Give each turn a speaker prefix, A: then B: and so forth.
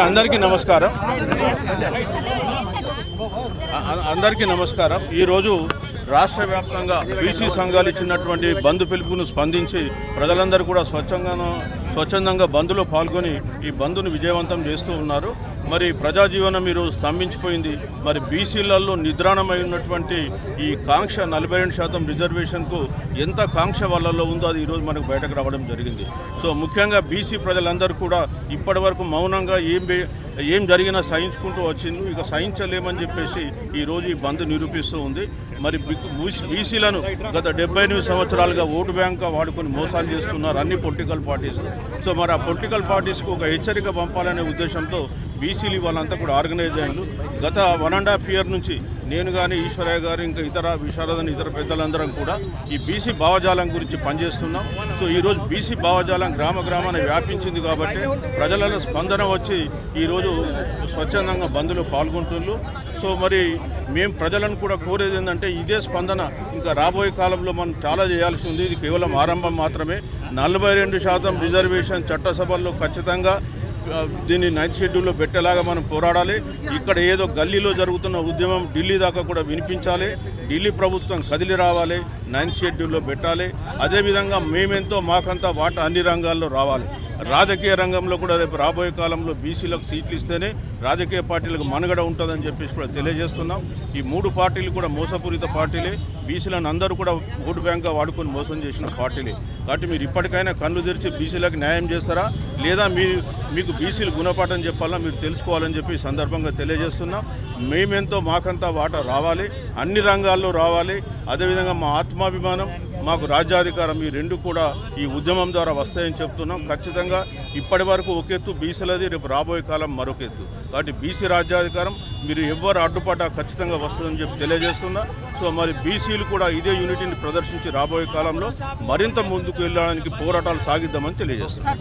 A: అందరికీ నమస్కారం. ఈరోజు రాష్ట్ర వ్యాప్తంగా బీసీ సంఘాలు ఇచ్చినటువంటి బంద్ పిలుపును స్పందించి ప్రజలందరూ కూడా స్వచ్ఛందంగా బంద్లో పాల్గొని ఈ బంద్ను విజయవంతం చేస్తూ ఉన్నారు. మరి ప్రజాజీవనం ఈరోజు స్తంభించిపోయింది. మరి బీసీలలో నిద్రాణమై ఉన్నటువంటి ఈ కాంక్ష 42% రిజర్వేషన్కు ఎంత కాంక్ష వాళ్ళలో ఉందో అది ఈరోజు మనకు బయటకు రావడం జరిగింది. సో ముఖ్యంగా బీసీ ప్రజలందరూ కూడా ఇప్పటి వరకు మౌనంగా ఏం జరిగినా సహించుకుంటూ వచ్చింది. ఇక సహించలేమని చెప్పేసి ఈరోజు ఈ బంద్ నిరూపిస్తూ ఉంది. మరి బీసీలను గత 78 సంవత్సరాలుగా ఓటు బ్యాంక్గా వాడుకొని మోసాలు చేస్తున్నారు అన్ని పొలిటికల్ పార్టీస్. సో మరి ఆ పొలిటికల్ పార్టీస్కు ఒక హెచ్చరిక పంపాలనే ఉద్దేశంతో బీసీలు వాళ్ళంతా కూడా ఆర్గనైజ్ అయ్యారు. గత 1.5 year నుంచి నేను కానీ ఈశ్వరయ్య గారు ఇంకా ఇతర పెద్దలందరం కూడా ఈ బీసీ భావజాలం గురించి పనిచేస్తున్నాం. సో ఈరోజు బీసీ భావజాలం గ్రామాన్ని వ్యాపించింది కాబట్టి ప్రజలలో స్పందన వచ్చి ఈరోజు స్వచ్ఛందంగా బంద్లో పాల్గొంటున్నారు. సో మరి మేము ప్రజలను కూడా కోరేది ఏంటంటే ఇదే స్పందన ఇంకా రాబోయే కాలంలో మనం చాలా చేయాల్సి ఉంది. ఇది కేవలం ఆరంభం మాత్రమే. 42% రిజర్వేషన్ చట్టసభల్లో ఖచ్చితంగా దీన్ని 9th షెడ్యూల్లో పెట్టేలాగా మనం పోరాడాలి. ఇక్కడ ఏదో గల్లీలో జరుగుతున్న ఉద్యమం ఢిల్లీ దాకా కూడా వినిపించాలి. ఢిల్లీ ప్రభుత్వం కదిలి రావాలి, 9th షెడ్యూల్లో పెట్టాలి. అదేవిధంగా మేమెంతో మాకంతా వాటా అన్ని రంగాల్లో రావాలి. రాజకీయ రంగంలో కూడా రేపు రాబోయే కాలంలో బీసీలకు సీట్లు ఇస్తేనే రాజకీయ పార్టీలకు మనుగడ ఉంటుందని చెప్పేసి కూడా తెలియజేస్తున్నాం. ఈ 3 పార్టీలు కూడా మోసపూరిత పార్టీలే. బీసీలను అందరూ కూడా ఓటు బ్యాంక్గా వాడుకొని మోసం చేసిన పార్టీలే. కాబట్టి మీరు ఇప్పటికైనా కళ్ళు తెరిచి బీసీలకు న్యాయం చేస్తారా లేదా మీకు బీసీలు గుణపాఠం చెప్పాలా మీరు తెలుసుకోవాలని చెప్పి ఈ సందర్భంగా తెలియజేస్తున్నాం. మేమెంతో మాకంతా వాటా రావాలి, అన్ని రంగాల్లో రావాలి. అదేవిధంగా మా ఆత్మాభిమానం, మాకు రాజ్యాధికారం ఈ 2 కూడా ఈ ఉద్యమం ద్వారా వస్తాయని చెప్తున్నాం. ఖచ్చితంగా ఇప్పటి వరకు ఒక ఎత్తు బీసీలది, రేపు రాబోయే కాలం మరొక ఎత్తు. కాబట్టి బీసీ రాజ్యాధికారం మీరు ఎవ్వరు అడ్డుపడ్డా ఖచ్చితంగా వస్తుందని చెప్పి తెలియజేస్తున్నా. సో మరి బీసీలు కూడా ఇదే యూనిటీని ప్రదర్శించి రాబోయే కాలంలో మరింత ముందుకు వెళ్ళడానికి పోరాటాలు సాగిద్దామని తెలియజేస్తున్నారు.